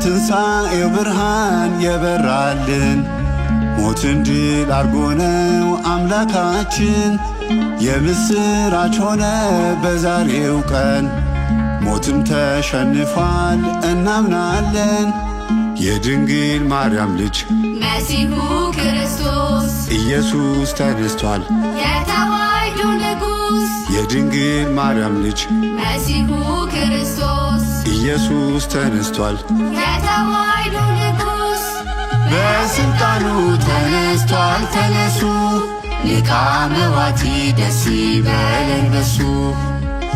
በትንሣኤው ብርሃን የበራልን ሞትን ድል አርጎ ነው አምላካችን። የምስራች ሆነ በዛሬው ቀን ሞትም ተሸንፏል እናምናለን። የድንግል ማርያም ልጅ መሲሁ ክርስቶስ ኢየሱስ ተነስቷል የተዋሕዶ ንጉሥ። የድንግል ማርያም ልጅ መሲሁ ክርስቶስ ኢየሱስ ተነስቷል የተዋሕዶ ንጉሥ። በስልጣኑ ተነስቷል ተነሱ፣ ሊቃመዋቲ ደስ ይበለን በሱ።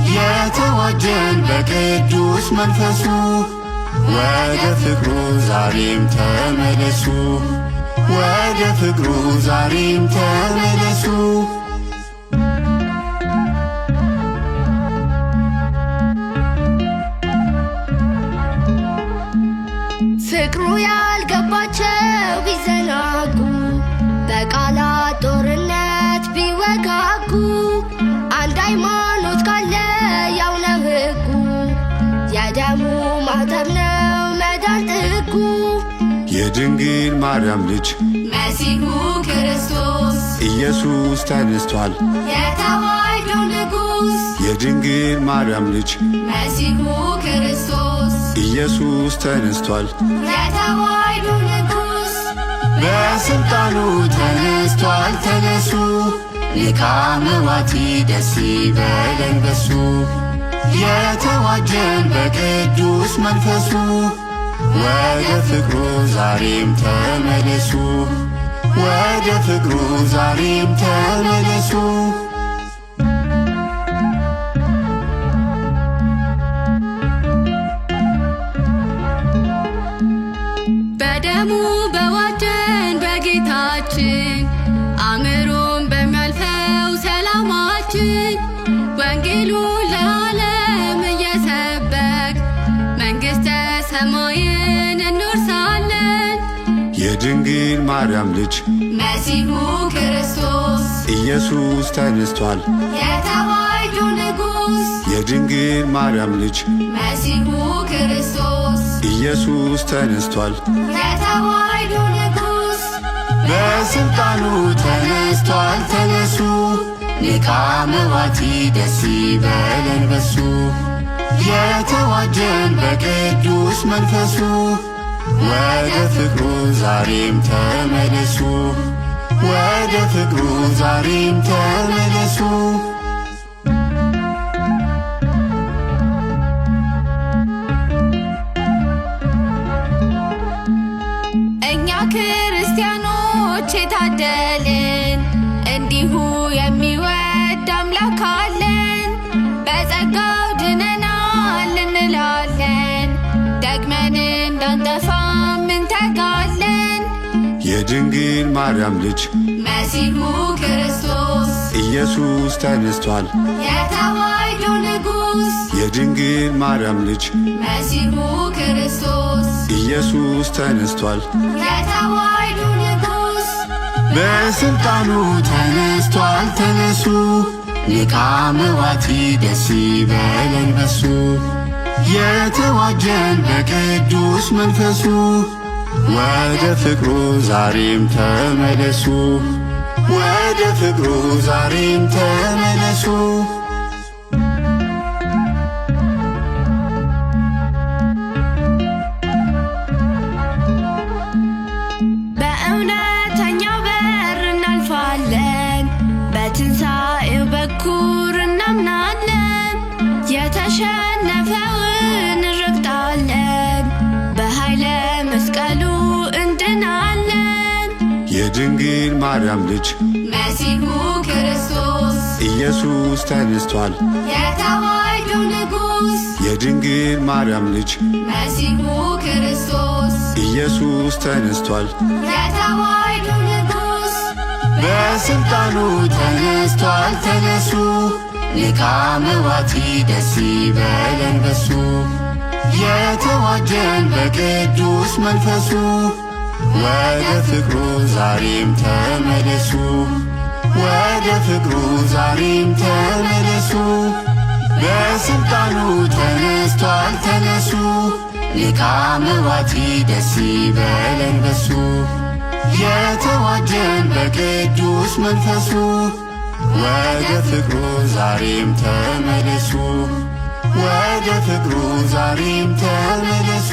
የተዋጀን በቅዱስ መንፈሱ ወደ ፍቅሩ ዛሬም ተመለሱ፣ ወደ ፍቅሩ ዛሬም ተመለሱ። ፍቅሩ ያልገባቸው ቢዘናጉ በቃላት ጦርነት ቢወጋጉ አንድ ሃይማኖት ካለ ያው ነው ሕጉ። የደሙ ማተብ ነው መዳን ጥጉ። የድንግል ማርያም ልጅ መሲሁ ክርስቶስ ኢየሱስ ተነስቷል የተዋሕዶ ንጉሥ። የድንግል ማርያም ልጅ መሲሁ ክርስቶስ ኢየሱስ ተነስቷል የተዋሕዶ ንጉሥ። በስልጣኑ ተነስቷል ተነሱ፣ ሊቃመዋቲ ደስ ይበለን በሱ። የተዋጀን በቅዱስ መንፈሱ ወደ ፍቅሩ ዛሬም ተመለሱ፣ ወደ ፍቅሩ ዛሬም ተመለሱ። በደሙ በዋጀን በጌታችን አእምሮን በሚያልፈው ሰላማችን ወንጌሉን ለዓለም እየሰበክ መንግሥተ ሰማይን እንወርሳለን። የድንግል ማርያም ልጅ መሲሁ ክርስቶስ ኢየሱስ ተነስቷል የተዋሕዶ ንጉሥ። የድንግል ማርያም ልጅ መሲሁ ክርስቶስ ኢየሱስ ተነስቷል የተዋሕዶ ንጉሥ። በስልጣኑ ተነስቷል ተነሱ፣ ሊቃመዋቲ ደስ ይበለን በሱ። የተዋጀን በቅዱስ መንፈሱ ወደ ፍቅሩ ዛሬም ተመለሱ፣ ወደ ፍቅሩ ዛሬም ተመለሱ። እኛ ክርስቲያኖች የታደልን እንዲሁ የሚወድ አምላክ አለን። በጸጋው ድነናል እንላለን፣ ደግመን እንዳንጠፋም እንተጋለን። የድንግል ማርያም ልጅ መሲሁ ክርስቶስ ኢየሱስ ተነስቷል የተዋሕዶ ንጉሥ። የድንግል ማርያም ልጅ መሲሁ ክርስቶስ ኢየሱስ ተነስቷል የተዋሕዶ ንጉሥ። በስልጣኑ ተነስቷል ተነሱ፣ ሊቃመዋቲ ደስ ይበለን በሱ። የተዋጀን በቅዱስ መንፈሱ ወደ ፍቅሩ ዛሬም ተመለሱ፣ ወደ ፍቅሩ ዛሬም ተመለሱ። በእውነተኛው በር እናልፋለን፣ በትንሣኤው በኩር እናምናለን። የተሸነፈውን እንረግጣለን፣ በኃይለ መስቀሉ እንድናለን። የድንግል ማርያም ልጅ መሲሁ ክርስቶስ ኢየሱስ ተነስቷል የተዋሕዶ ንጉሥ። የድንግል ማርያም ልጅ መሲሁ ክርስቶስ ኢየሱስ ተነስቷል የተዋሕዶ ንጉሥ። በስልጣኑ ተነስቷል ተነሱ፣ ሊቃመዋቲ ደስ ይበለን በሱ። የተዋጀን በቅዱስ መንፈሱ ወደ ፍቅሩ ዛሬም ተመለሱ፣ ወደ ፍቅሩ ዛሬም ተመለሱ። በስልጣኑ ተነስቷል ተነሱ፣ ሊቃመ ባቲ ደስ ይበለን በሱ የተዋጀን በቅዱስ መንፈሱ ወደ ፍቅሩ ዛሬም ተመለሱ ወደ ፍቅሩ ዛሬም ተመለሱ።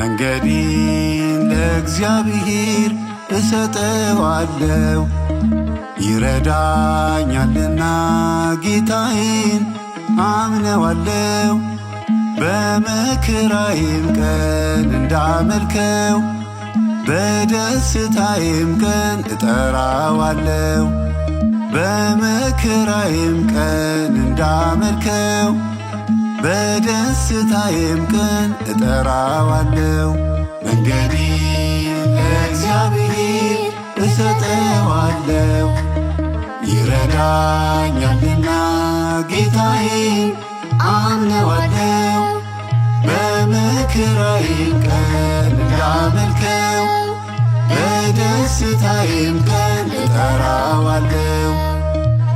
መንገዴን ለእግዚአብሔር እሰጠዋለሁ ይረዳኛልና ጌታዬን አምነዋለሁ በመከራዬም ቀን እንዳመልከው በደስታዬም ቀን እጠራዋለሁ በመከራዬም ቀን እንዳመልከው በደስታዬም ቀን እጠራዋለሁ። መንገዴን ለእግዚአብሔር እሰጠዋለሁ ይረዳኛልና ጌታዬን አምነዋለሁ በመከራዬም ቀን እንዳመልከው በደስታዬም ቀን እጠራዋለሁ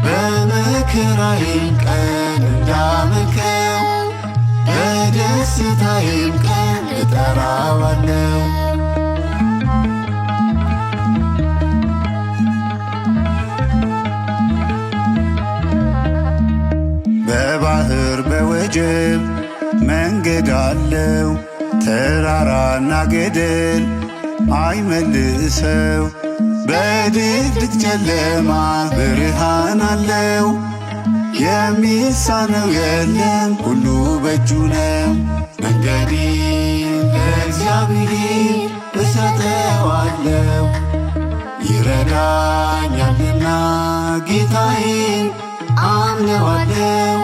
በመከራዬም ቀን እንዳመልከው በደስታዬም ቀን እጠራዋለሁ። በባህር በወጀብ መንገድ አለው ተራራና ገደል አይመልሰው በድቅድቅ ጨለማ ብርሃን አለው የሚሳነው የለም ሁሉ በእጁ ነው። መንገዴን ለእግዚአብሔር እሰጠዋለሁ ይረዳኛልና ጌታዬን አምነዋለሁ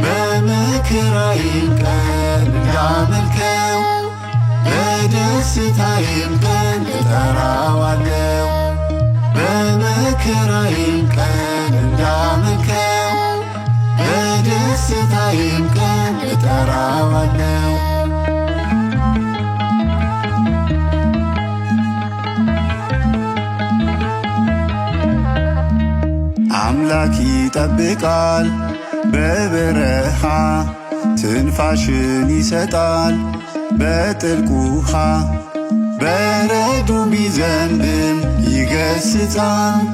በመከራዬም ቀን እንዳመልከው በደስታዬም ቀን እጠራዋለሁ በመከራዬም ቀን እንዳመልከው በደስታዬም ቀን እጠራዋለሁ። አምላክ ይጠብቃል በበረሃ ትንፋሽን ይሰጣል በጥልቅ ውሃ በረዶ ቢዘንብም ይገስጻል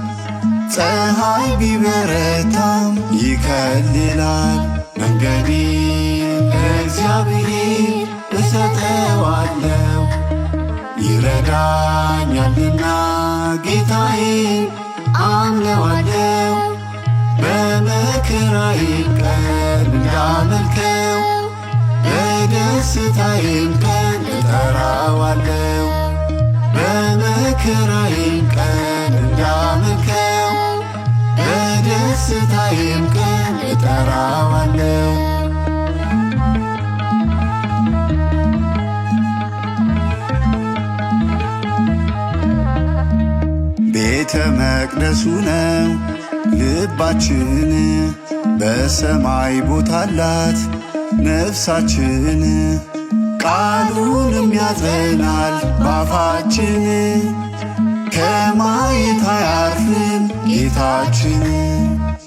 ፀሐይ ቢበረታም ይከልላል። መንገዴን ለእግዚአብሔር እሰጠዋለሁ ይረዳኛልና ጌታዬን አምነዋለሁ በመከራዬም ቀን እንዳመልከው በደስታዬም ቀን እጠራዋለሁ በመከራዬም ቀን እንዳመልከው በደስታዬም ቀን እጠራዋለሁ። ቤተ መቅደሱ ነው ልባችን በሰማይ ቦታ አላት ነፍሳችን ቃሉንም ያጸናል ባፋችን ከማየት አያርፍም ጌታችን።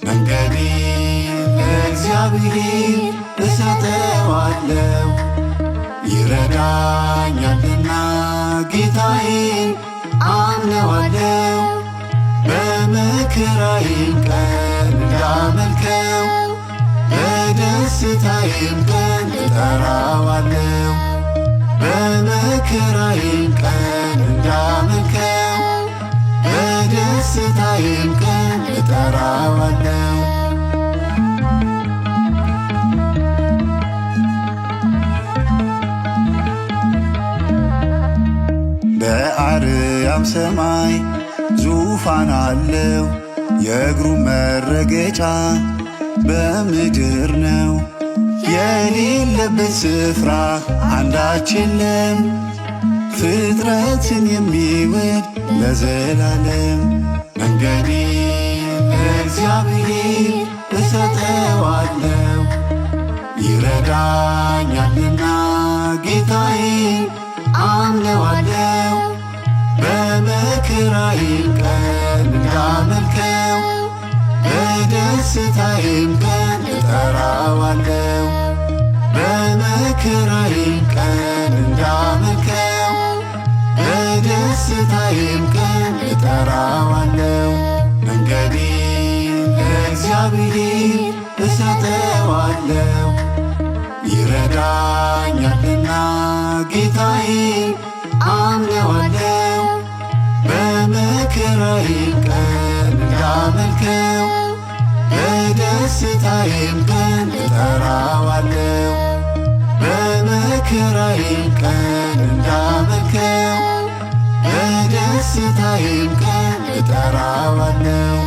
መንገዴን ለእግዚአብሔር እሰጠዋለሁ ይረዳኛልና ጌታዬን አምነዋለሁ በመከራዬም ቀን እንዳመልከው በደስታዬም ቀን እጠራዋለሁ በመከራዬም ቀን እንዳመልከው በደስታዬም ቀን እጠራዋለሁ። በአርያም ሰማይ ዙፋን አለው፣ የእግሩ መረገጫ በምድር ነው። የሌለበት ስፍራ አንዳች የለም፣ ፍጥረትን የሚወድ ለዘላለም። መንገዴን ለእግዚአብሔር እሰጠዋለሁ፣ ይረዳኛልና ጌታዬን አምነዋለሁ። በመከራዬም ቀን እንዳመልከው በደስታዬም ቀን እጠራዋለሁ። በመከራዬም ቀን እንዳመልከው በደስታዬም ቀን እጠራዋለሁ። መንገዴን ለእግዚአብሔር እሰጠዋለሁ፣ ይረዳኛልና ጌታዬን አምነዋለሁ። በመከራዬም ቀን እንዳመልከው በደስታዬም ቀን እጠራዋለሁ። በመከራዬም ቀን እንዳመልከው በደስታዬም ቀን እጠራዋለሁ።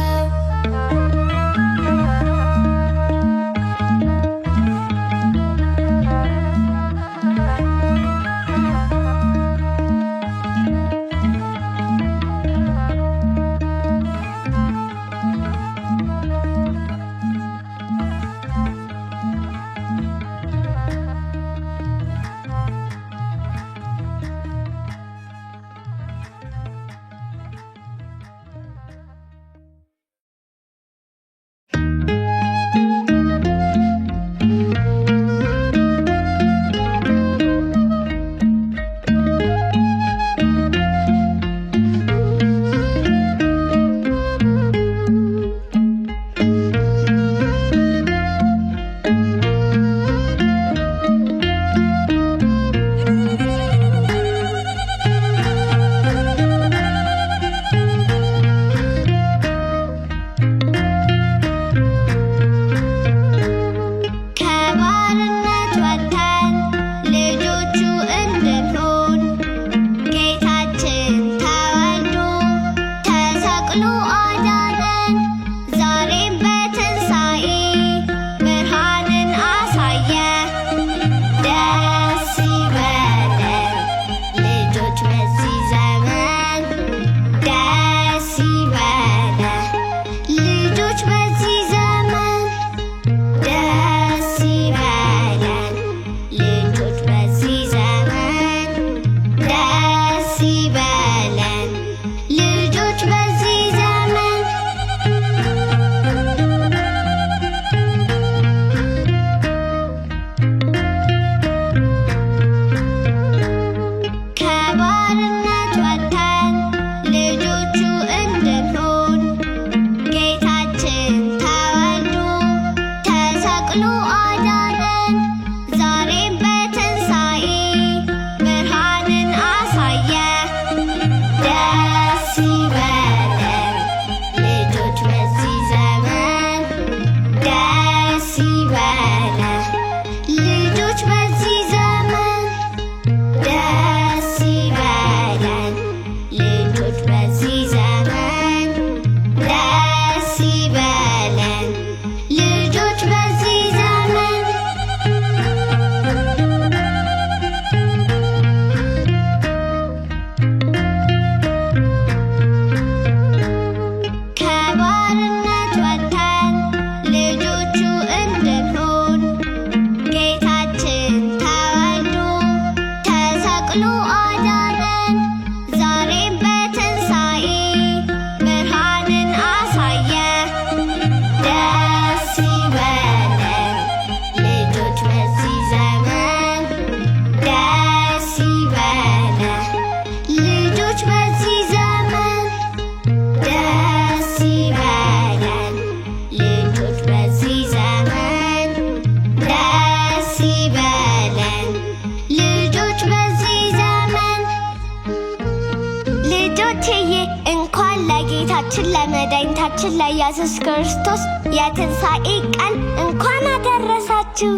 ለጌታችን ለኢየሱስ ክርስቶስ የትንሣኤ ቀን እንኳን አደረሳችሁ።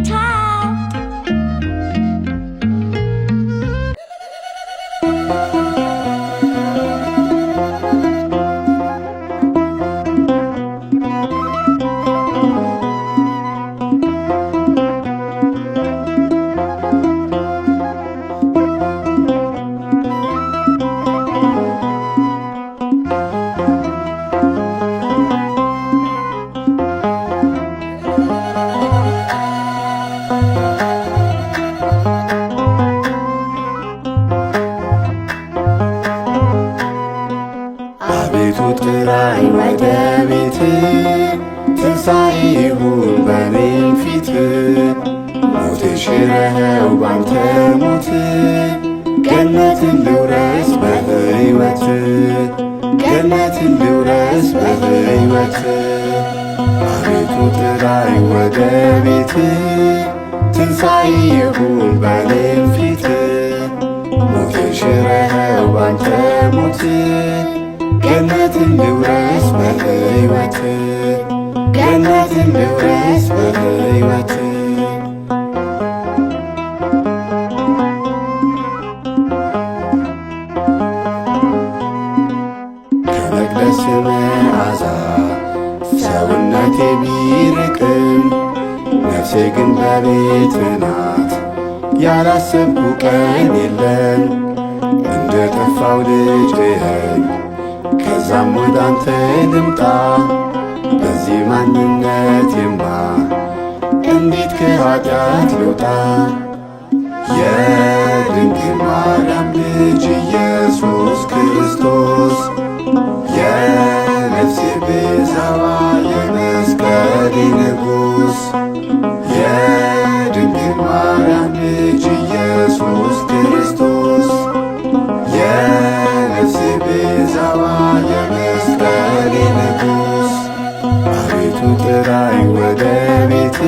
ቻው። አቤቱ ጥራኝ ወደ ቤት፣ ትንሣኤ ይሁን በኔም ፊት። ሞት ሽረኸው ባንተ ሞት፣ ገነትን ልውረስ በሕይወት፣ ገነትን ልውረስ በሕይወት። አቤቱ ጥራኝ ወደ ቤት፣ ትንሣኤ ይሁን በኔም ፊት። ሞት ሽረኸው ባንተ ሞት፣ ገነትን ልውረስ በሕይወት፣ ገነትን ልውረስ በሕይወት። ከመቅደስ መዓዛ ሰውነቴ ቢርቅም፣ ነፍሴ ግን በቤት ናት። ያላሰብኩ ቀን የለም እንደ ጠፋው ልጅ እየኝ፣ ከዛም ወደ አንተ ልምጣ። በዚህ ማንነቴማ እንዴት ከኃጢአት ልውጣ? የድንግል ማርያም ልጅ ኢየሱስ ክርስቶስ፣ የነፍሴ ቤዛዋ የመስቀሌ ንጉሥ። የድንግል ማርያም ልጅ ኢየሱስ ክርስቶስ፣ የነፍሴ ቤዛዋ የመስቀሌ ንጉሥ። አቤቱ ጥራኝ ወደ ቤት፣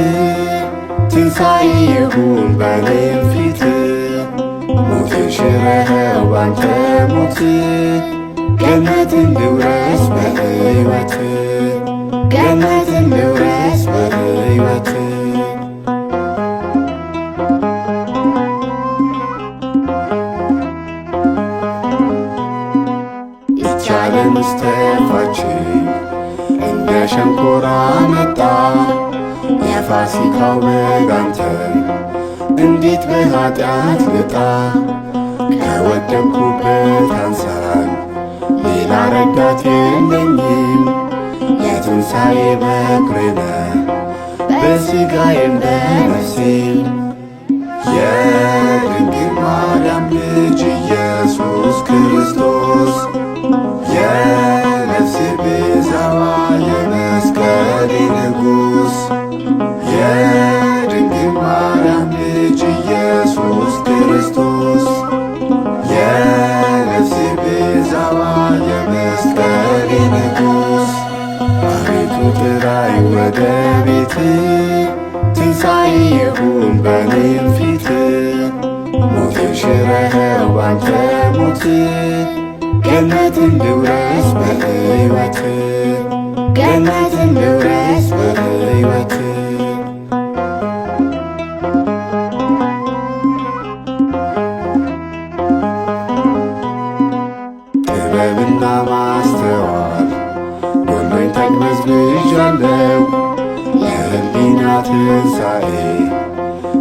ትንሣኤ ይሁን በኔም ፊት። ሞት ሽረኸው ባንተ ሞት፣ ገነትን ልውረስ በሕይወት፣ ገነትን ልውረስ በሕይወት። ይቻለን ስተፋችን እንደ ሸንኮራ መጣ። የፋሲካው በግ አንተን እንዴት በኃጢአት ልጣ? ከወደቅኩበት አንሳኝ ሌላ ረዳት የለኝም። የትንሣኤ በኩሬ ነህ በሥጋዬም በነፍሴም። የድንግል ማርያም ልጅ ኢየሱስ ክርስቶስ፣ የነፍሴ ቤዛዋ የመስቀሌ ንጉሥ። የድንግል ማርያም ልጅ ኢየሱስ ክርስቶስ፣ የነፍሴ ቤዛዋ የመስቀሌ ንጉሥ። አቤቱ ጥራኝ ወደ ቤት፣ ትንሣኤ ይሁን በኔም ፊት። ሞት ሽረኸው ባንተ ሞት፣ ገነትን ልውረስ በሕይወት፣ ገነትን ልውረስ በሕይወት። ጥበብና ማስተዋል ጎሎኝ ተቅበዝብዣለሁ። የሕሊና ትንሣኤ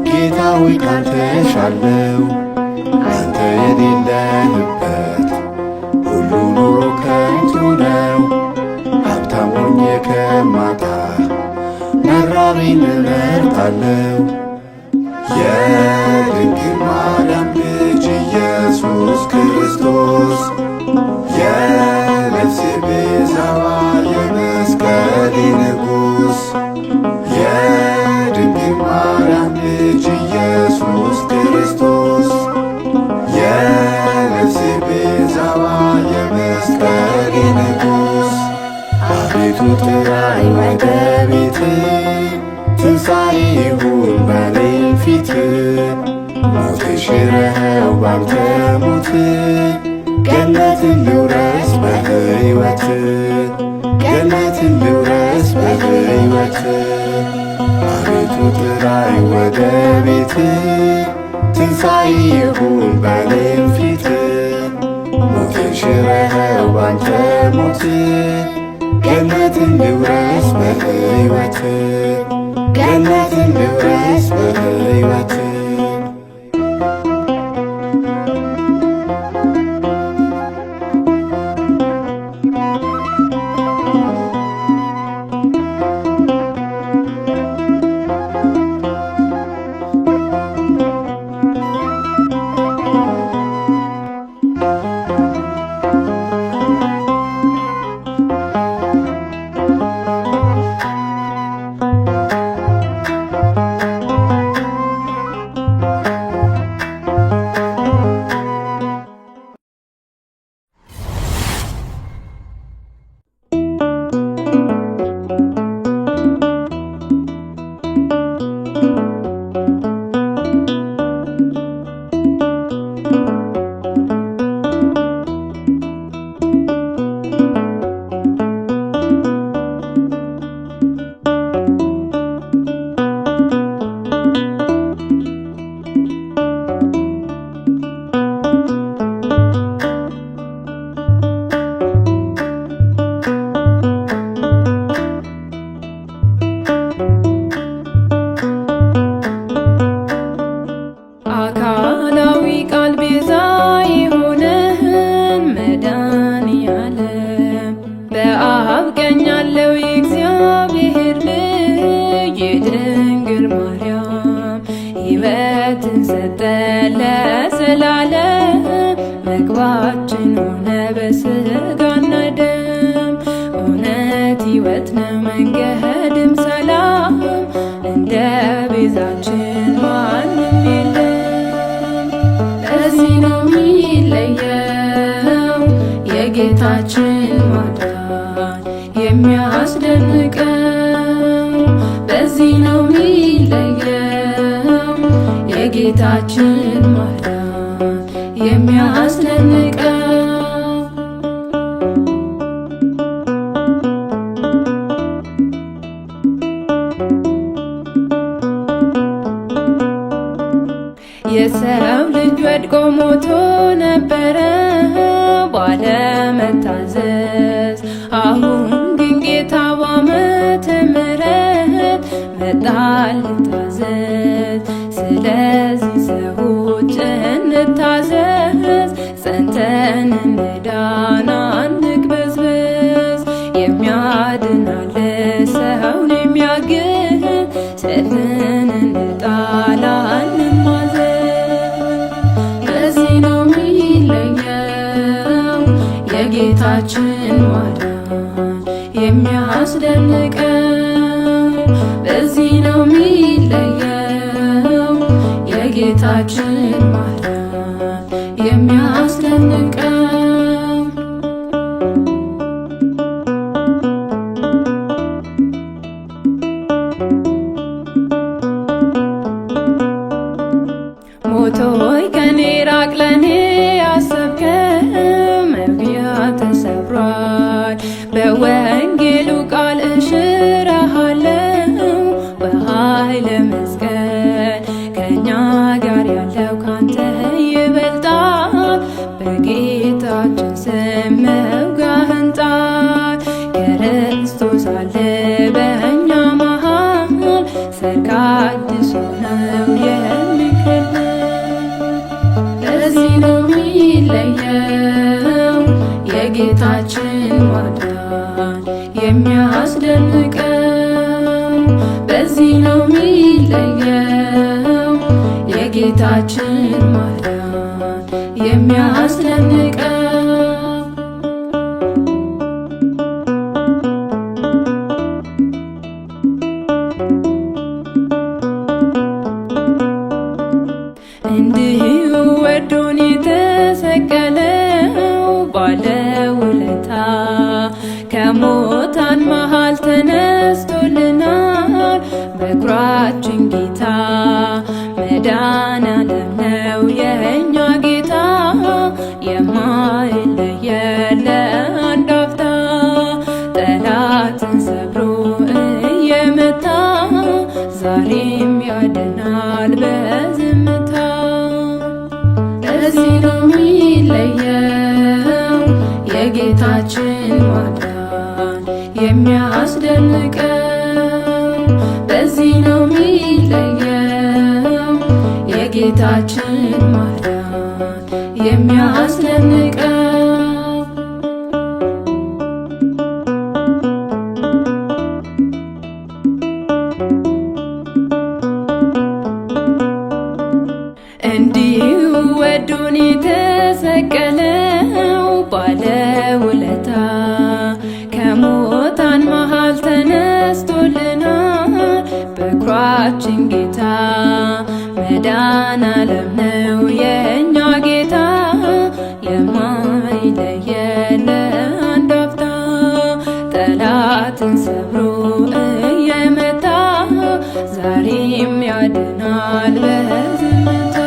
ጌታ ሆይ ካንተ ሻለው። አንተ የሌለህበት ሁሉ ኑሮ ከንቱ ነው። ሀብታም ሆኜ ከማጣ መራቤን እመርጣለሁ። የድንግል ማርያም ልጅ ኢየሱስ ክርስቶስ፣ የነፍሴ ቤዛዋ የመስቀሌ ንጉሥ። የድንግል ማርያም ልጅ ኢየሱስ ክርስቶስ፣ የነፍሴ ቤዛዋ የመስቀሌ ንጉሥ። አቤቱ ጥራኝ ወደ ቤት፣ ትንሣኤ ይሁን በኔም ፊት። ሞት ሽረኸው ባንተ ሞት፣ ገነትን ልውረስ በሕይወት፣ ገነትን ልውረስ በሕይወት አቤቱ ጥራኝ ወደ ቤት ትንሣኤ ይሁን በኔም ፊት ሞትን ሽረኸው ባንተ ሞት ገነትን ልውረስ በሕይወት ገነትን ልውረስ በሕይወት ሕይወትን ሰጠ ለዘላለም ምግባችን ሆነ በሥጋና ደም እውነት ሕይወት ነው መንገድም ሰላም እንደ ቤዛችን ማንም የለም። ለዚህ ነው የሚለየው የጌታችን ማዳን የሚያስደንቀው በዚህ ነው የሚለየው የጌታችን ማዳን የሚያስደንቀው። የሰው ልጅ ወድቆ ሞቶ ነበረ ባለመታዘዝ፣ አሁን ግን ጌታ በዓመተ ምሕረት መጣ ልታዘዝ። ስለዚህ ሰዎች እንታዘዝ፣ ጸንተን እንዳን አንቅበዝበዝ። የሚያድን አለ ሰውን የሚያግዝ፣ ሰይፍን እንጣል አንማዘዝ። በዚህ ነው የሚለየው የጌታችን ማዳን የሚያስደንቀው። በዚህ ነው የሚለየው የጌታችን ማዳን የሚያስደንቀው። ሞቶይ ከኔ ራቅ ለኔ ያሰብከው መግቢያ ተሰብሯል። በወንጌሉ ቃል እሽረሃለው በኃይለ መስቀል ከእኛ ጋር ያለው ካንተ ይበልጣል። በጌታችን ስም መውጋህን ጣል። ክርስቶስ አለ በእኛ መሃል ሰርክ አዲስ ነው የሚከለል። ለዚህ ነው የሚለየው የጌታችን ማዳን የሚያስደንቀው። በዚህ ነው የሚለየው የጌታችን ማዳን የሚያስደንቀው። እንዲሁ ወዶን የተሰቀለው ባለውለታ ከሙታን መሃል ተነስቶልናል። በኩራችን ጌታ መድኃኔዓለም ነው የእኛ ጌታ። ዛሬም ያድናል በዝምታ። ለዚህ ነው የሚለየው የጌታችን ማዳን የሚያስደንቀው። በዚህ ነው የሚለየው የጌታችን ማዳን የሚያስደንቀው። እንዲሁ ወዶን የተሰቀለው ባለውለታ ከሙታን መሃል ተነስቶልናል። በኩራችን ጌታ መድኃኔዓለም ነው የእኛ ጌታ፣ የማይለየን ለአንድ አፍታ። ጠላትን ሰብሮ እየመታ ዛሬም ያድናል በዝምታ።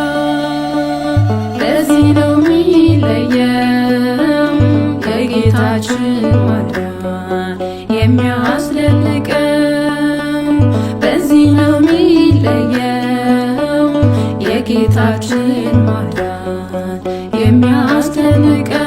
ለዚህ ነው የሚለየው የጌታችን ማዳን የሚያስደንቀው። በዚህ ነው የሚለየው የጌታችን ማዳን የሚያስደንቀው።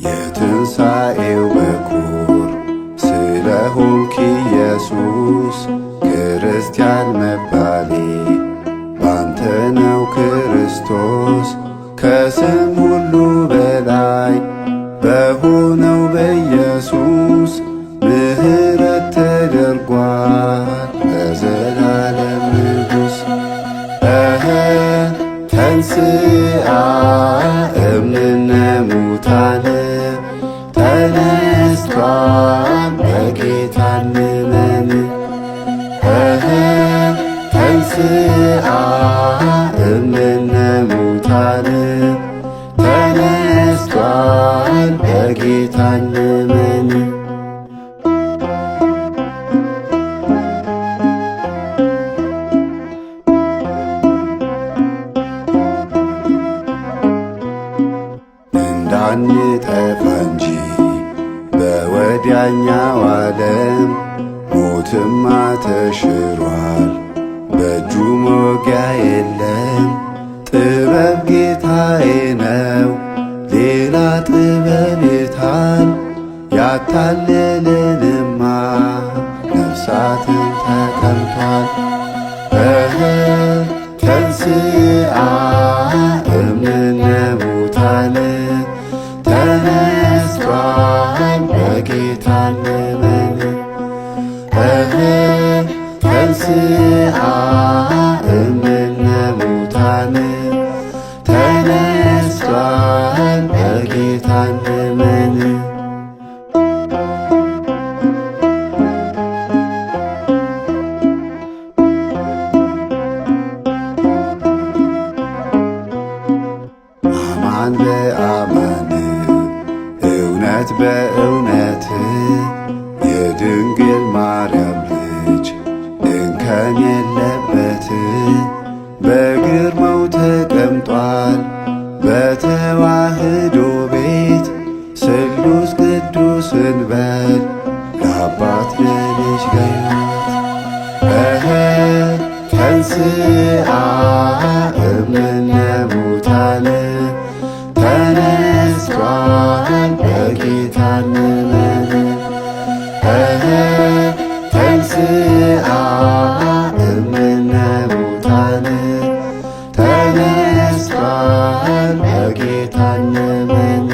የትንሣኤው በኩር ስለሆንክ ኢየሱስ ክርስቲያን መባሌ ባንተ ነው ክርስቶስ። ከስም ሁሉ በላይ በሆነው በኢየሱስ ምሕረት ተደርጓል ለዘላለም ንጉሥ። ተንሥአ እምነ ሙታን ተነስቷል በጌታ እንመን። ተንሥአ እምነ ሙታን ተነስቷል በጌታ እንመን። እንዳንጠፋ እንጂ በወዲያኛው ዓለም ሞትማ ተሽሯል፣ በእጁ መውጊያ የለም። ጥበብ ጌታዬ ነው፣ ሌላ ጥበብ የታል? ያታለለንማ ነፍሳትን ተቀምቷል። ተንሥአ እምነ ሙታን ተነስቷል በጌታ እንመን። ተንሥአ እምነ ሙታን ተነስቷል በጌታ እንመን። አማን በአማን እውነት በእውነት የድንግል ማርያም ልጅ እንከን የለበት። በግርማው ተቀምጧል በተዋህዶ ቤት ስሉስ ቅዱስ እንበል ከአባት ለልጅ በሕይወት ተንሥአ እምነ ሙታን ተነስቷል በጌታ እንመን። ተንሥአ እምነ ሙታን ተነስቷል በጌታ እንመን።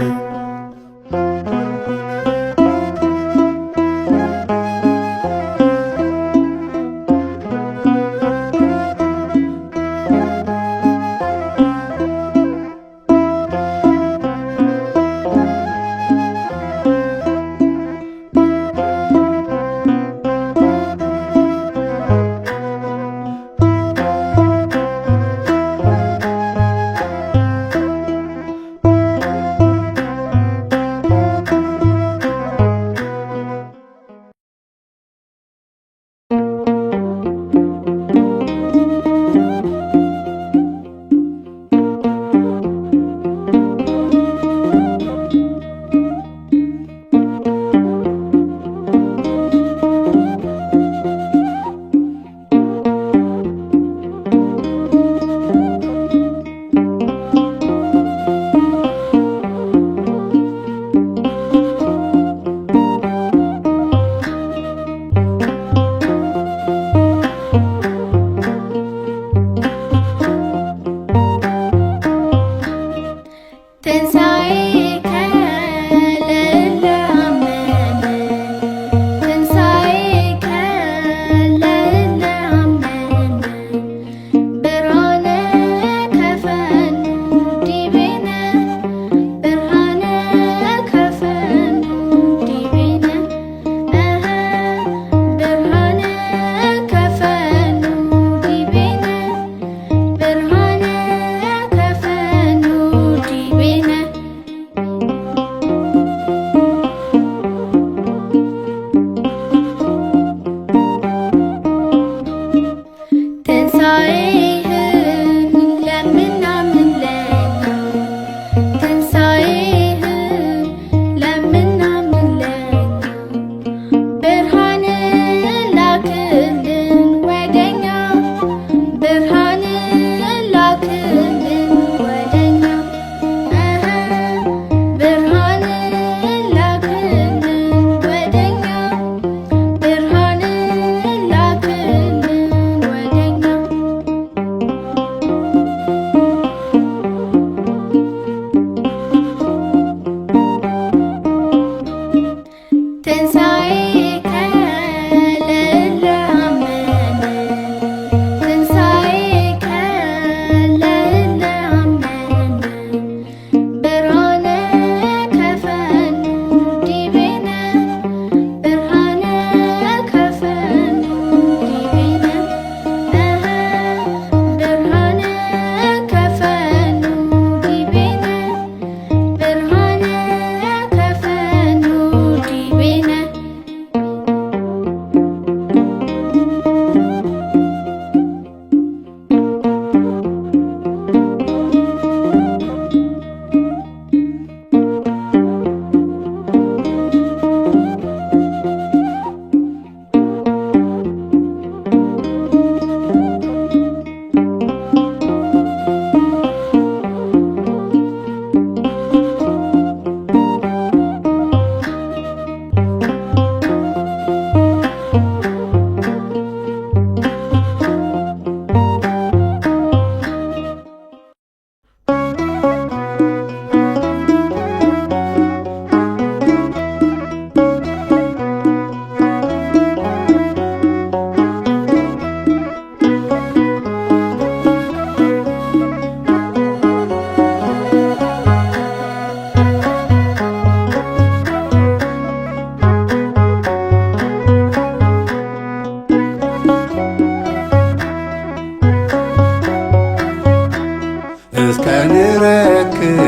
እስከንረክብ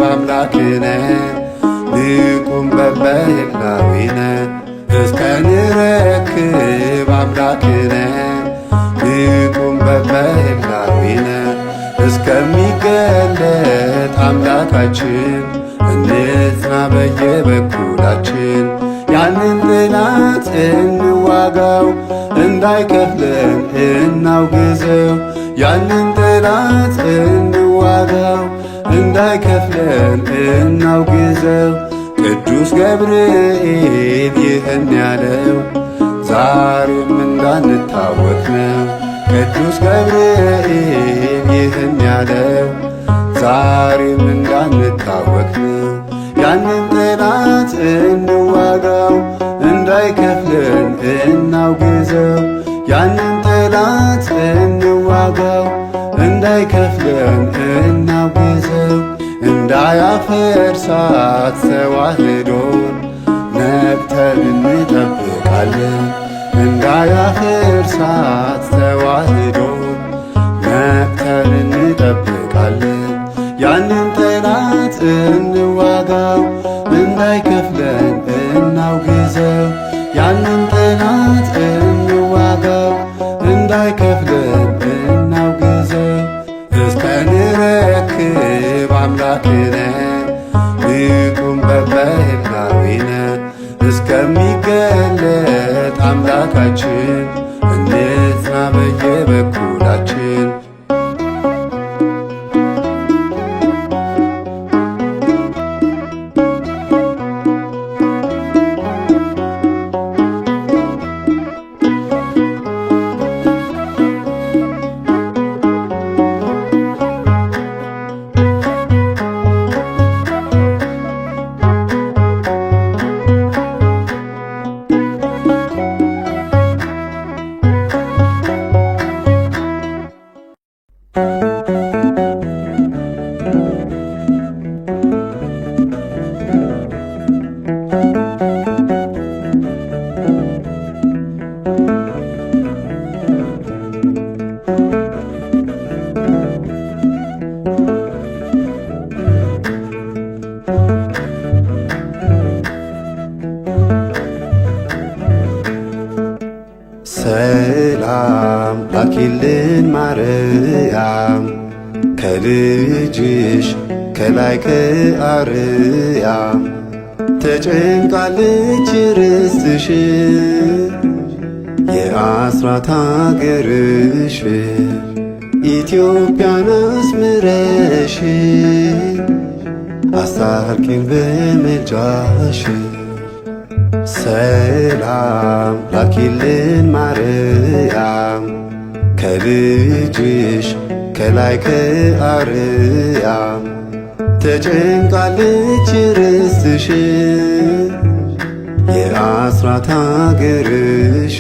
አምላክነ ንቁም በበህላዊነ እስከንረክብ አምላክነ ንቁም በበህላዊነ እስከሚገለጥ አምላካችን እንጽና በየበኩላችን ያንን ጥላት እንዋጋው እንዳይከፍለን እናውግዘው ያንን ጠላት እንዋጋው እንዳይከፍለን እናውግዘው ቅዱስ ገብርኤል ይህን ያለው ዛሬም እንዳንታወክ ነው። ቅዱስ ገብርኤል ይህን ያለው ዛሬም እንዳንታወክ ነው። ያንን ጠላት እንዋጋው እንዳይከፍለን እናውግዘው ያንን ጠላት እንዋጋው እንዳይከፍለን እናውግዘው እንዳያፈርሳት ተዋህዶን ነቅተን እንጠብቃለን እንዳያፈርሳት ተዋህዶን ነቅተን እንጠብቃለን ያንን ጠላት እንዋጋው እንዳይከፍለን እናውግዘው ያንን ጠላት እንዋጋው እንዳይከፍለን እናውግዘው እስከንረክብ አምላክነ ንቁም በበህላዊነ እስከሚገለጥ አምላካችን እንጽና በየበኩላችን ሰላም ላኪልን ማርያም ከልጅሽ ከላይ ከአርያም ተጨንቃለች ርስትሽ የአስራት አገርሽ ኢትዮጵያን አስምረሽ አስታርቂን በምልጃሽ ሰላም ላኪልን ማርያም ከልጅሽ ከላይ ከአርያም ተጨንቃለች ርስትሽ የአስራት አገርሽ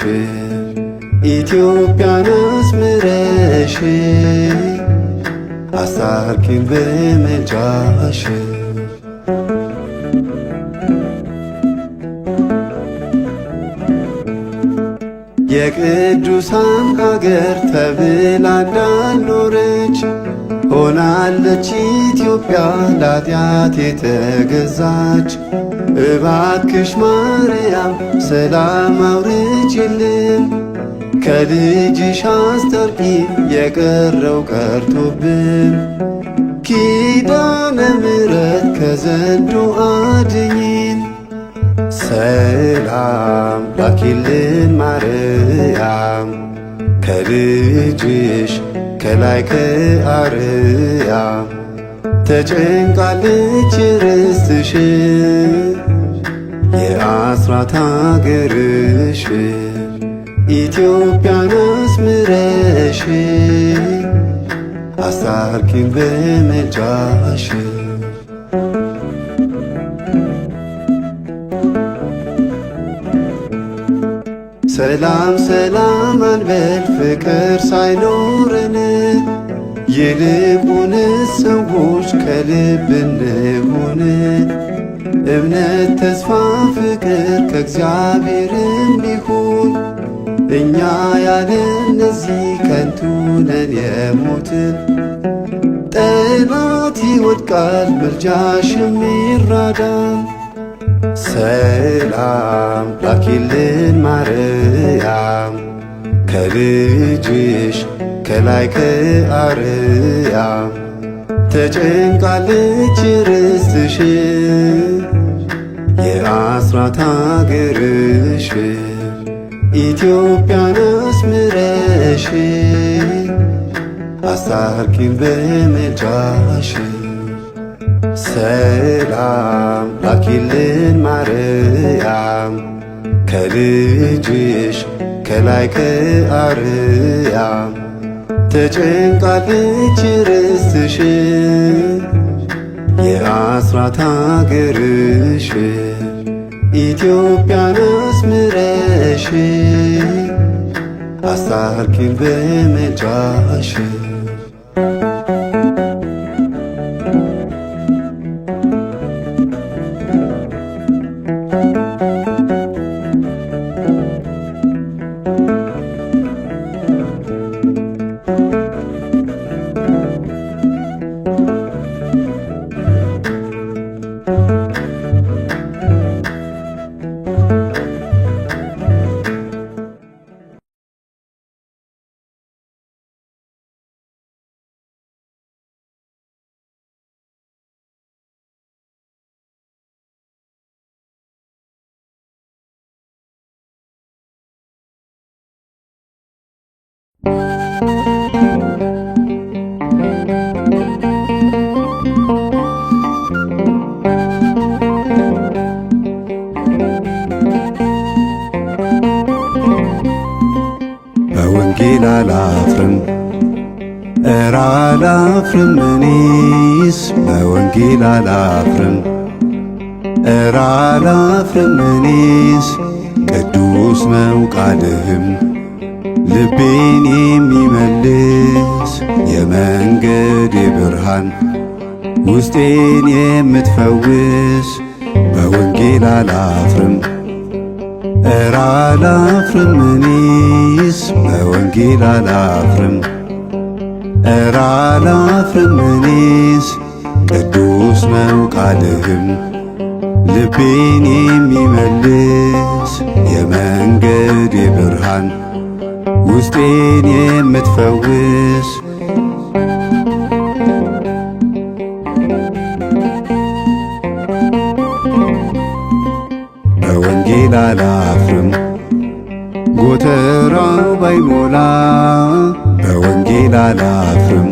ኢትዮጵያን አስምረሽ አስታርቂን በምልጃሽ የቅዱሳን ሀገር ተብላ እንዳልኖረች ሆናለች ኢትዮጵያ ለኃጢአት የተገዛች። እባክሽ ማርያም ሰላም አውርጅልን፣ ከልጅሽ አስታርቂ የቀረው ቀርቶብን። ኪዳነ ምሕረት ከዘንዶ አድኝን። ሰላም ላኪልን ማርያም ከልጅሽ ከላይ ከአርያም ተጨንቃለች ርስትሽ የአስራት አገርሽ ኢትዮጵያን አስምረሽ አስታርቂን በምልጃሽ። ሰላም ሰላም አንበል ፍቅር ሳይኖረን፣ ይልቁንስ ሰዎች ከልብ እንሁን። እምነት፣ ተስፋ፣ ፍቅር ከእግዚአብሔርም ይሁን። እኛ ያለ እነዚህ ከንቱ ነን የሞትን። ጠላት ይወድቃል ምልጃሽም ይራዳል። ሰላም ላኪልን ማርያም ከልጅሽ ከላይ ከአርያም ተጨንቃለች ርስትሽ የአስራት አገርሽ ኢትዮጵያን አስምረሽ አስታርቂን በምልጃሽ። ሰላም ላኪልን ማርያም ከልጅሽ ከላይ ከአርያም። ተጨንቃለች ርስትሽ የአስራት አገርሽ። ኢትዮጵያን አስምረሽ አስታርቂን በምልጃሽ። በወንጌል አላፍርም እረ አላፍርም እኔስ በወንጌል አላፍርም እረ አላፍርም እኔስ ቅዱስ ነው ቃልህም ልቤን የሚመልስ የመንገድ ብርሃን ውስጤን የምትፈውስ በወንጌል አላፍርም እረ አላፍርም እኔስ በወንጌል አላፍርም እረ አላፍርም እኔስ ቅዱስ ነው ቃልህም ልቤን የሚመልስ የመንገድ ብርሃን ውስጤን የምትፈውስ በወንጌል አላፍርም ጎተራው ባይሞላ በወንጌል አላፍርም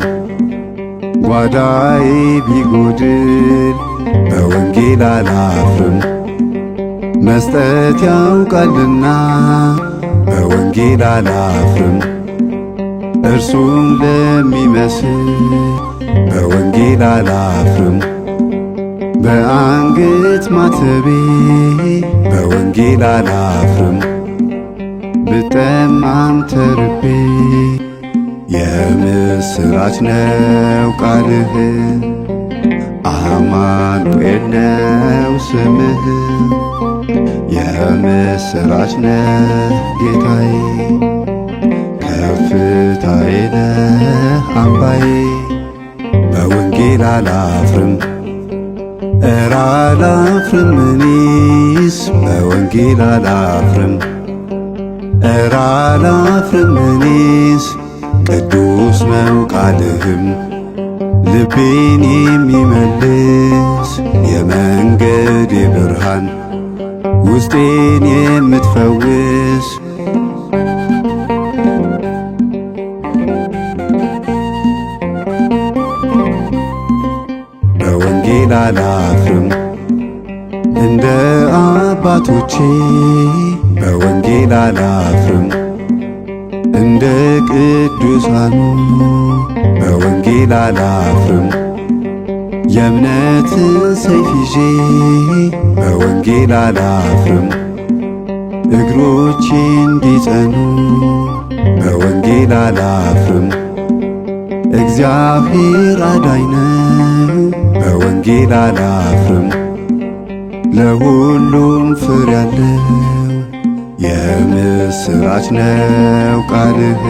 ጓዳዬ ቢጎድል በወንጌል አላፍርም መስጠት ያውቃልና በወንጌል አላፍርም እርሱም ለሚመስል በወንጌል አላፍርም በአንገት ማተቤ በወንጌል አላፍርም ብጠማም ተርቤ የምስራች ነው ቃልህ አማኑኤል ነው ስምህ የምስራች ነህ ጌታዬ ከፍታዬ ነህ አምባዬ በወንጌል አላፍርም እረ አላፍርም እኔስ በወንጌል አላፍርም እረ አላፍርም እኔስ ቅዱስ ነው ቃልህም ልቤን የሚመልስ የመንገድ ብርሃን ውስጤን የምትፈውስ በወንጌል አላፍርም እንደ አባቶቼ በወንጌል አላፍርም እንደ ቅዱሳኑ በወንጌል አላፍርም የእምነትን ሰይፍ ይዤ በወንጌል አላፍርም እግሮቼ እንዲጸኑ በወንጌል አላፍርም እግዚአብሔር አዳኝ ነው በወንጌል አላፍርም ለሁሉም ፍሬ ያለው የምስራች ነው ቃልህ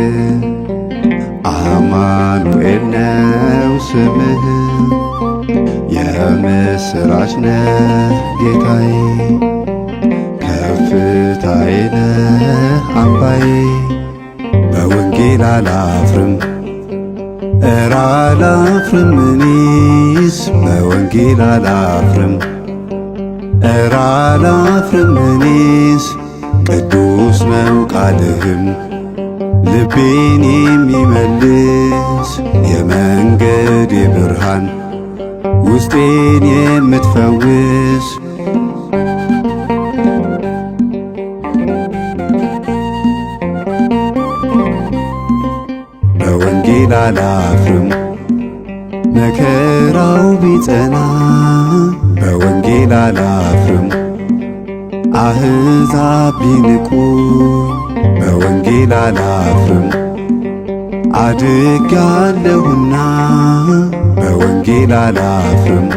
አማኑኤል ነው ስምህ የምስራች ነህ ጌታዬ ከፍታዬ ነህ አምባዬ በወንጌል አላፍርም እረ አላፍርም እኔስ በወንጌል አላፍርም እረ አላፍርም እኔስ ቅዱስ ነው ቃልህም ልቤን የሚመልስ የመንገድ ብርሃን ውስጤን የምትፈውስ በወንጌል አላፍርም መከራው ቢጸና በወንጌል አላፍርም አሕዛብ ቢንቁኝ በወንጌል አላፍርም አድጌአለሁና በወንጌል አላፍርም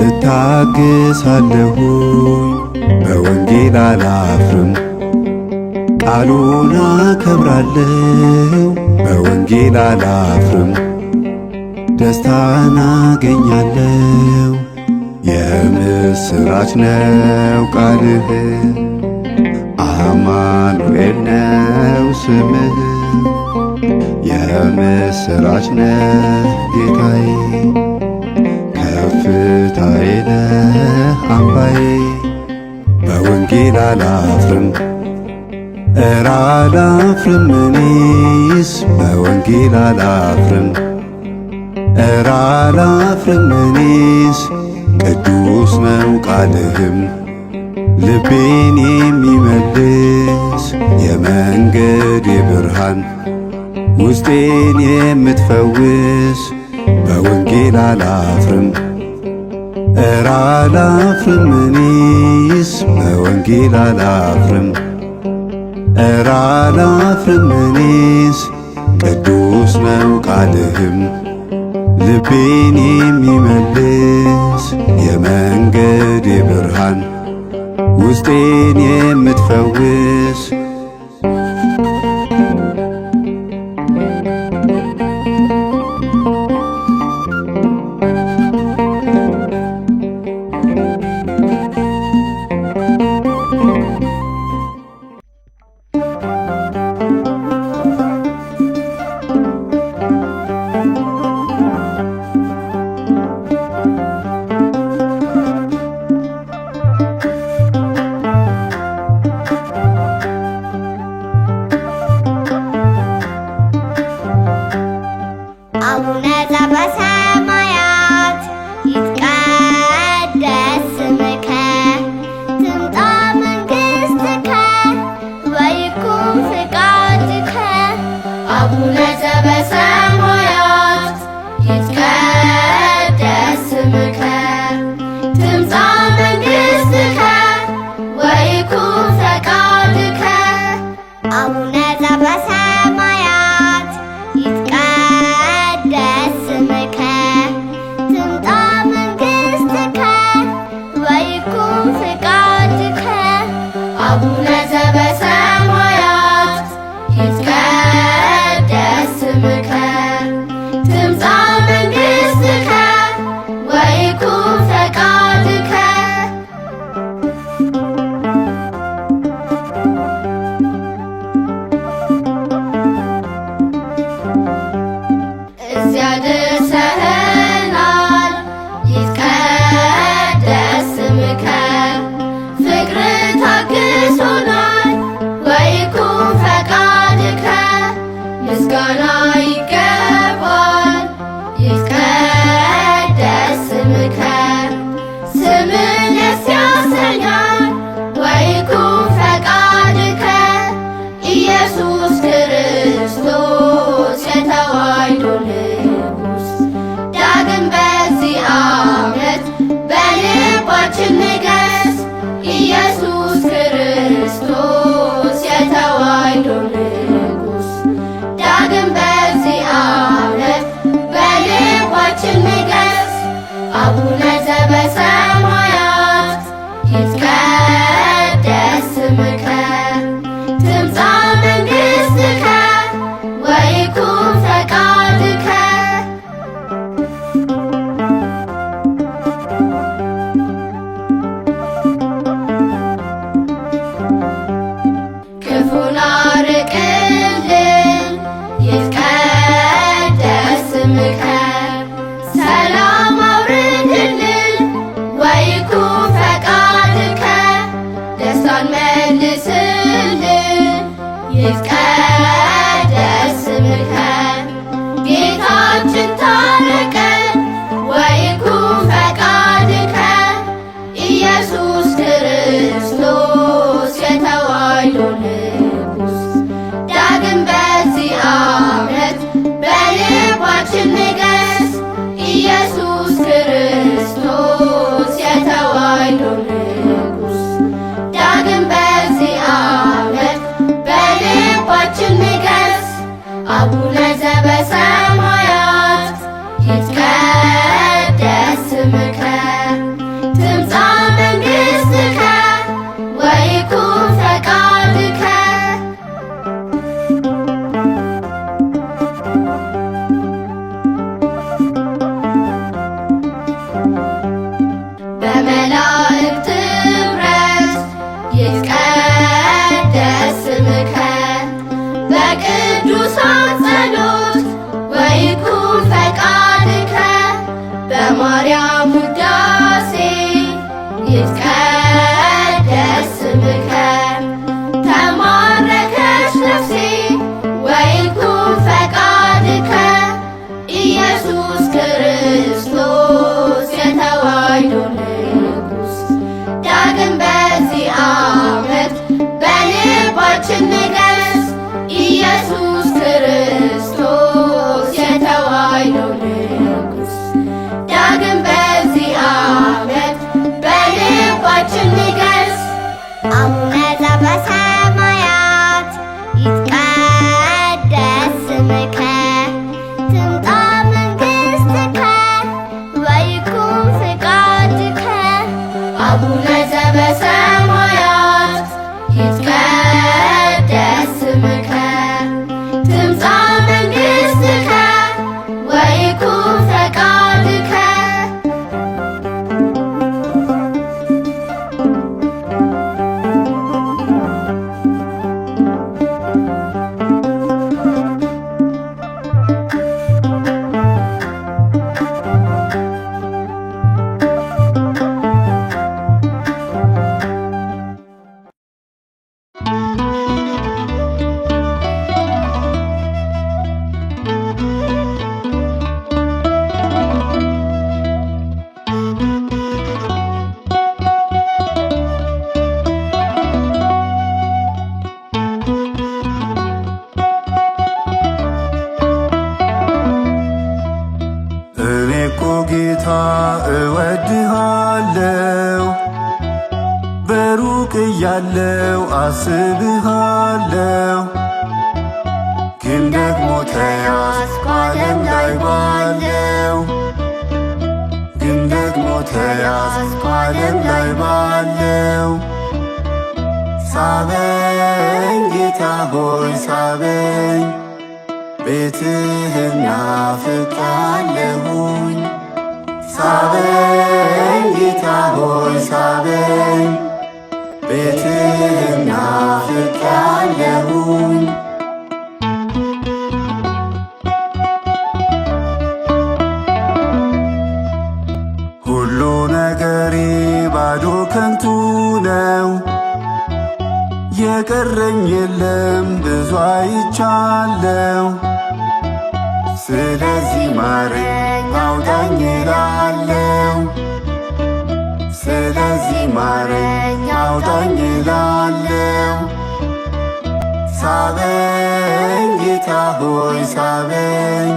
እታገሳለሁኝ በወንጌል አላፍርም ቃሉን አከብራለሁ በወንጌል አላፍርም ደስታን አገኛለሁ የምስራች ነው ቃልህ አማኑኤል ነው ስምህ የምስራች ነህ ጌታዬ ከፍታዬ ነህ አምባዬ በወንጌል አላፍርም እረ አላፍርም እኔስ በወንጌል አላፍርም እረ አላፍርም እኔስ ቅዱስ ነው ቃልህም ልቤን የሚመልስ የመንገድ ብርሃን ውስጤን የምትፈውስ በወንጌል አላፍርም እረ አላፍርም እኔስ በወንጌል አላፍርም እረ አላፍርም እኔስ ቅዱስ ነው ቃልህም ልቤን የሚመልስ የመንገድ ብርሃን ውስጤን የምትፈውስ አቡነ ዘበሰማያት ይትቀደስ ስምከ ትምጣ መንግሥትከ ወይኩን ፈቃድከ አቡነ ዘበሰማያት ይትቀደስ ስምከ ትምጻ መንግሥትከ ወይኩን ፈቃድከ አቡነ ዘበሰማያት ይትቀደስ ስምከ ትምጣ መንግሥትከ ወይኩን ፈቃድከ አቡነ ዘበሰማያት ይትቀደስ ስምከ ትምጻ መንግሥትከ ወይኩን ፈቃድከ እዚያ ደርሰኸናል ይትቀደስ ስምከ ፍቅር ታግሶናል ወይኩን ፈቃድከ ምስጋና ይገባል ይትቀደስ ስምከ ስምህ ደስ ያሰኛል ወይኩን ፈቃድከ ኢየሱስ ክርስቶስ የተዋሕዶ ንጉሥ ዳግም በዚህ ዓመት በልባችን ንገስ ኢየሱስ ክርስቶስ የተዋሕዶ ንጉሥ ዳግም በዚህ ዓመት በልባችን ንገስ አቡነ ዘበሰማያት ይትቀደስ ስምከ ትምጻ መንግሥትከ ወይኩን ፈቃድከ ክፉን አርቅልን ይትቀደስ ስምከ ሰላም አውርድልን ወይኩን ፈቃድከ ደስታን መልስልን አቡነ ዘበሰማያት ይትቀደስ ስምከ ትምጣ መንግሥትከ ወይኩን ፈቃድከ አቡነ ዘበሰማያት ይትቀደስ ስምከ ትምጻ መንግሥትከ ወይኩን ፈቃድከ ጌታ እወድሃለው በሩቅ እያለው አስብሃለው ግን ደግሞ ተያዝኩ ዓለም ላይ ባለው ግን ደግሞ ተያዝኩ ዓለም ላይ ባለው ሳበኝ ጌታ ሆይ ሳበኝ ቤትህን ናፍቄአለሁኝ ሳበኝ ጌታ ሆይ ሳበኝ ቤትህን ናፍቄአለሁኝ ሁሉ ነገሬ ባዶ ከንቱ ነው የቀረኝ የለም ብዙ አይቻለው ስለዚህ ማረኝ አውጣኝ እላለሁ ስለዚህ ማረኝ አውጣኝ እላለሁ ሳበኝ ጌታ ሆይ ሳበኝ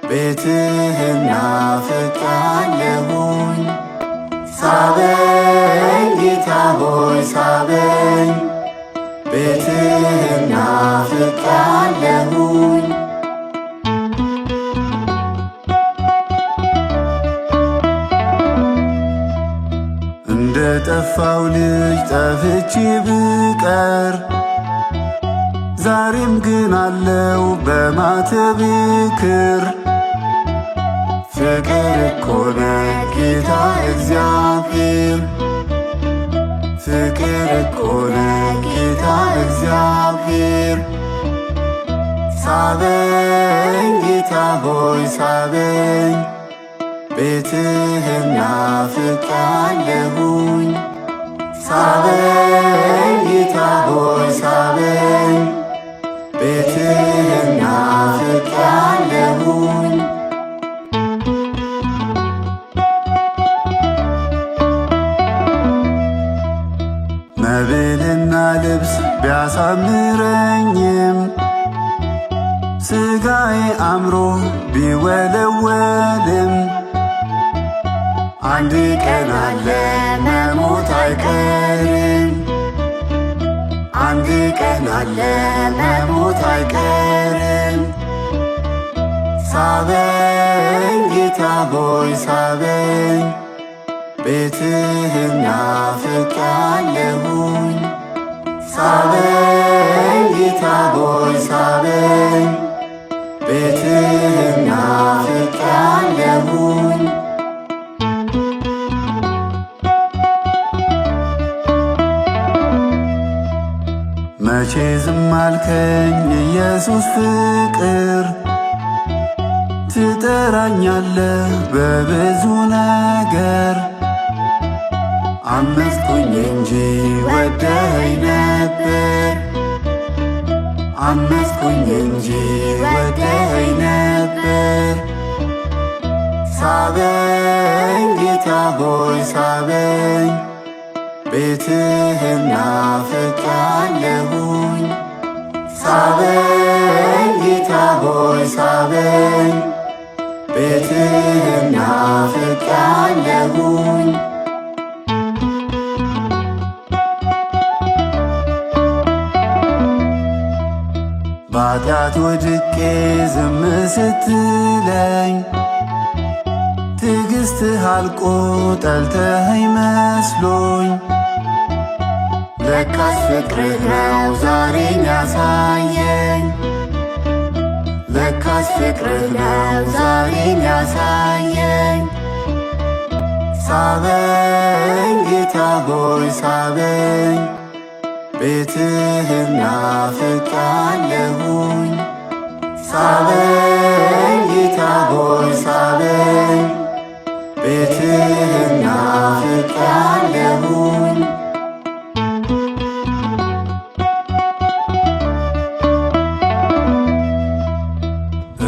ቤትህን ናፍቄአለሁኝ ሳበኝ ጌታ ሆይ ሳበኝ ቤትህን ናፍቄአለሁኝ እንደ ጠፋው ልጅ ጠፍቼ ብቀር ዛሬም ግን አለው በማተቤ ክር ፍቅር እኮ ነው ጌታ እግዚአብሔር ፍቅር እኮ ነው ጌታ እግዚአብሔር ሳበኝ ጌታ ሆይ ሳበኝ ቤትህን ናፍቄአለሁኝ ሳበኝ ጌታ ሆይ ሳበኝ ቤትህን ናፍቄአለሁኝ መብልና ልብስ ቢያሳምረኝም ሥጋዬ አምሮ ቢወለወልም አንድ ቀን አለ መሞት አይቀርም አንድ ቀን አለ መሞት አይቀርም ሳበኝ ጌታ ሆይ ሳበኝ ቤትህን ናፍቄአለሁኝ ሳበኝ ጌታ ሆይ ሳበኝ ቤትህን ናፍቄአለሁኝ መቼ ዝም አልከኝ ኢየሱስ ፍቅር ትጠራኛለህ በብዙ ነገር አመፅኩኝ እንጂ ወደኸኝ ነበር አመፅኩኝ እንጂ ወደኸኝ ነበር ሳበኝ ጌታ ሆይ ሳበኝ ቤትህን ናፍቄአለሁኝ ሳበኝ ጌታ ሆይ ሳበኝ ቤትህን ናፍቄአለሁኝ በኃጢአት ወድቄ ዝም ስትለኝ ትዕግሥትህ አልቆ ጠልተኸኝ መስሎኝ ለካስ ፍቅርህ ነው ዛሬን ያሳየኝ ለካስ ፍቅርህ ነው ዛሬን ያሳየኝ ሳበኝ ጌታ ሆይ ሳበኝ ቤትህን ናፍቄአለሁኝ ሳበኝ ጌታ ሆይ ሳበኝ ቤትህን ናፍቄአለሁኝ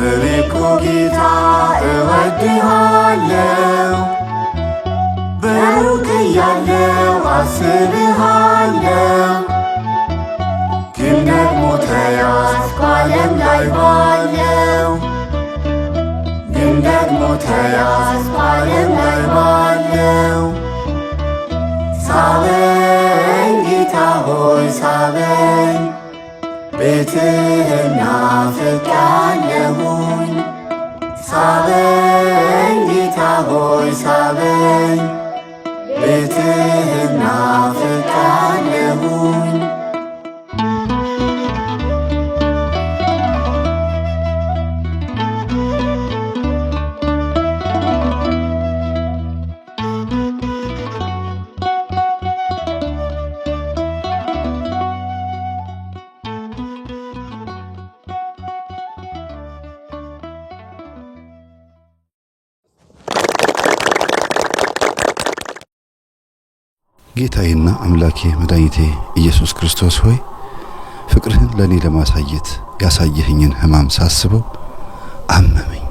እኔ እኮ ጌታ እወድሃለሁ በሩቅ እያለሁ አስብሃለሁ ግን ደግሞ ተያዝኩ ዓለም ላይ ባለው ግን ደግሞ ተያዝኩ ዓለም ላይ ባለው ሳበኝ ጌታ ሆይ ሳበኝ ቤትህን ናፍቄአለሁኝ ሳበኝ ጌታ ሆይ ሳበኝ ቤትህን ናፍቄአለሁኝ ጌታዬና አምላኬ መድኃኒቴ ኢየሱስ ክርስቶስ ሆይ ፍቅርህን ለእኔ ለማሳየት ያሳየኸኝን ሕማም ሳስበው አመመኝ።